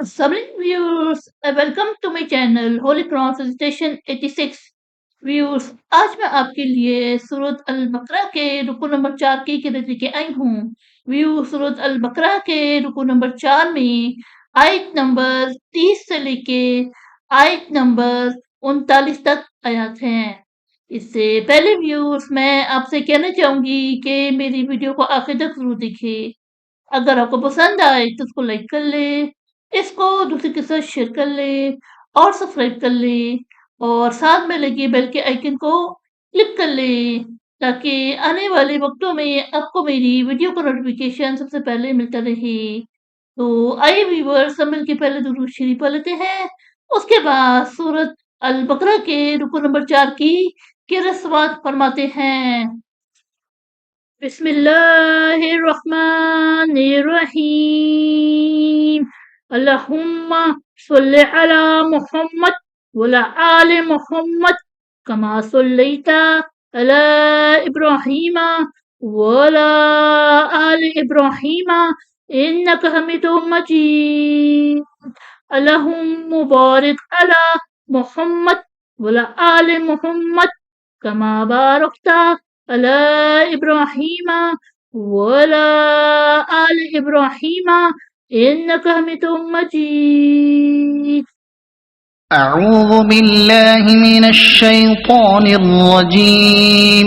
Sublime viewers, welcome to my channel Holy Cross Recitation 86 व्यूअर्स। आज मैं आपके लिए सूरत अल बकरा के रुकू नंबर 4 की किरत लेके आई हूँ। व्यू सूरत अल बकरा के रुकू नंबर 4 में आयत नंबर 30 से लेके आयत नंबर 39 तक आयत हैं। इससे पहले व्यूअर्स मैं आपसे कहना चाहूंगी कि मेरी वीडियो को आखिर तक जरूर देखें। अगर आपको पसंद आए तो उसको लाइक कर ले, इसको दूसरे के साथ शेयर कर ले और सब्सक्राइब कर ले और साथ में लगे बेल के आइकन को क्लिक कर ले ताकि आने वाले वक्तों में आपको मेरी वीडियो का नोटिफिकेशन सबसे पहले मिलता रहे। तो आइए व्यूअर्स, सब मिल के पहले दुरूद शरीफ पढ़ लेते हैं, उसके बाद सूरत अल बकरा के रुकू नंबर 4 की किरत फरमाते हैं। बिस्मिल्लाहिर्रहमानिर्रहीम। अल्लाहुम्मा सल्लि अला मुहम्मद वला आले मुहम्मद कमा सल्लैता अला इब्राहीम वला आले इब्राहीम इन्नका हमीदुम मजीद। अल्लाहुम्मा बारिक अला मुहम्मद वला आले मुहम्मद कमा बारकता अला इब्राहीम वला आले इब्राहीम इन्नका हमीदुम मजीद। أعوذ بالله من الشيطان الرجيم.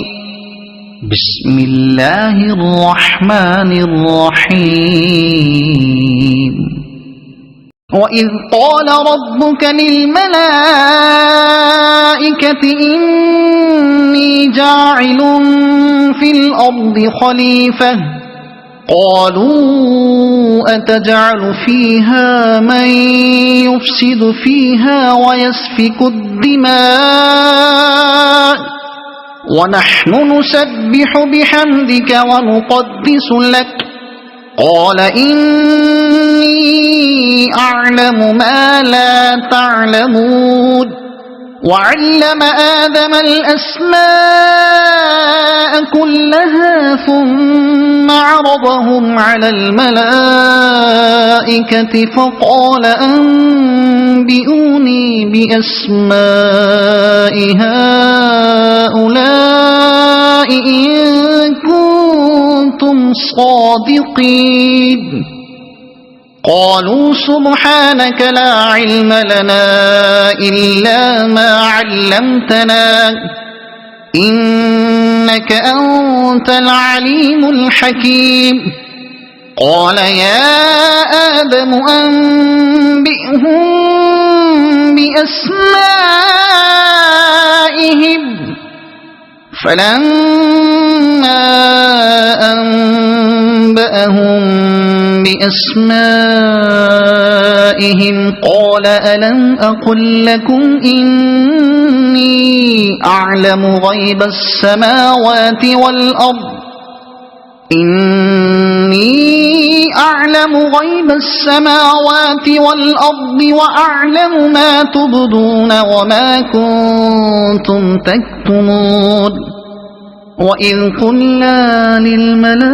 بسم الله الرحمن الرحيم. وإذ قال ربك للملائكة إني جاعل في الأرض خليفة قالوا أتجعل فيها من يفسد فيها ويسفك الدماء ونحن نسبح بحمدك ونقدس لك قال إني أعلم ما لا تعلمون وعلم آدم الأسماء كلها ثم عرضهم على الملائكة فقال أنبئوني بأسماء هؤلاء إن كنتم صادقين. قالوا سبحانك لا علم لنا إلا ما علمتنا إنك أنت العليم الحكيم. قال يا آدم أنبئهم بأسمائهم فلما أنبأهم بأسمائهم قال ألم أقل لكم إني أعلم غيب السماوات والأرض وأعلم ما تبدون وما كنتم تكتمون. وإذ قلنا للملائكة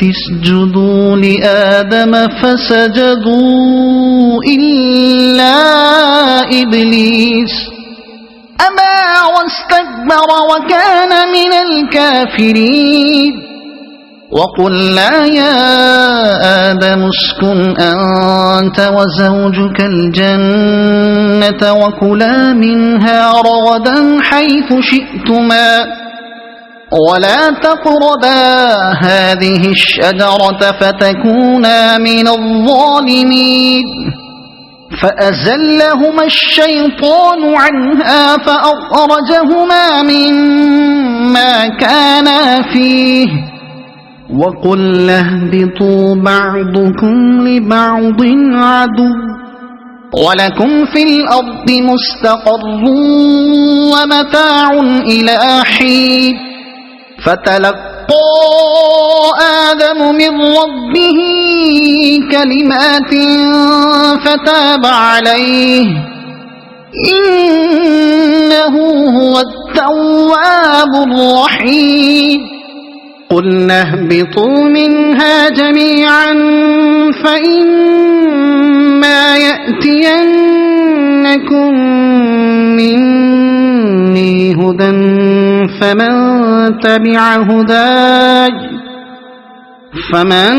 اسجدوا لآدم فسجدوا إلا إبليس أبى واستكبر وكان من الكافرين. وقلنا يا آدم اسكن أنت وزوجك الجنة وكلا منها رغدا حيث شئتما ولا تقربا هذه الشجرة فتكونا من الظالمين. فأزلهما الشيطان عنها فأخرجهما مما كانا فيه وقلنا اهبطوا بعضكم لبعض عدو ولكم في الأرض مستقر ومتاع إلى حين. فتلقى آدم من ربه كلمات فتاب عليه إنه هو التواب الرحيم. قلنا اهبطوا منها جميعا فإما يأتينكم مني هدى فمن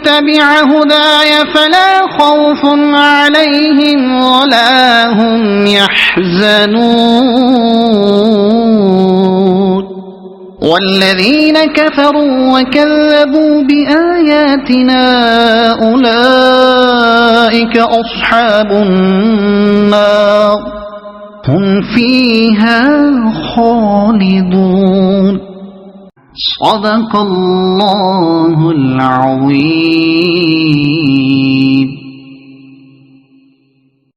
تبع هداي فلا خوف عليهم ولا هم يحزنون والذين كفروا وكذبوا بآياتنا أولئك أصحاب النار هم فيها خالدون صدق الله العظيم.